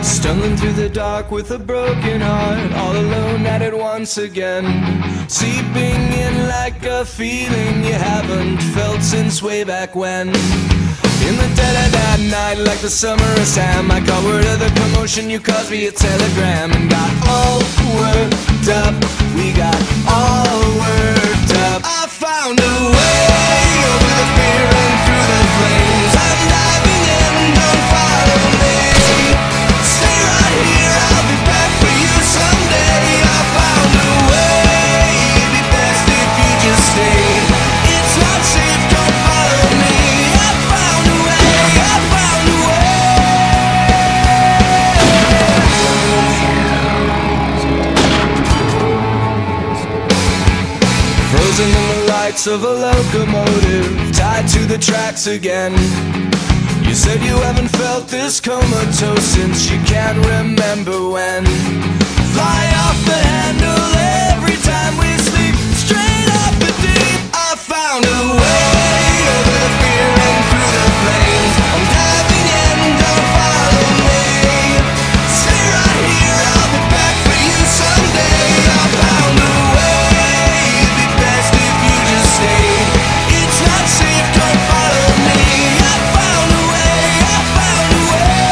Stumbling through the dark with a broken heart, all alone at it once again. Seeping in like a feeling you haven't felt since way back when. In the dead of that night, like the summer of Sam, I got word of the commotion you caused via telegram, and got all worked up. We got all worked up. I found a way over the fear and through the flames. I'm diving in, don't follow me. Stay right here, I'll be back for you someday. I found a way, it'd be best if you just stayed. It's not safe, don't follow me. I found a way, I found a way. Frozen in the lights of a locomotive, tied to the tracks again. You said you haven't felt this comatose since you can't remember when. Fly off the handle every time we sleep, straight off the deep. I found a way over the fear and through the flames. I'm diving in, don't follow me. Stay right here, I'll be back for you someday. I found a way, it'd be best if you just stayed. It's not safe, don't follow me. I found a way, I found a way.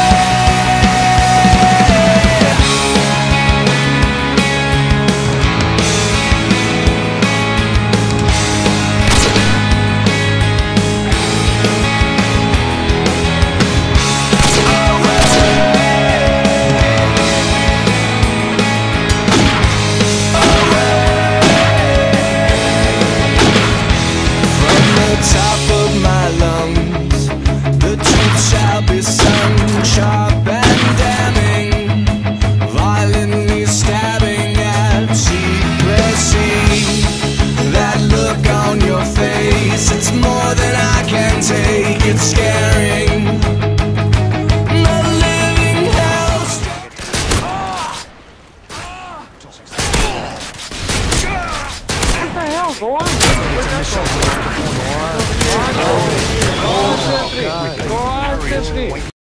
From the top of my lungs, the truth shall be sung, sharp and damning, violently stabbing at secrecy. That look on your face, it's more than I can take, it's scaring. The living hell. What the hell? Go on. Go on, 50.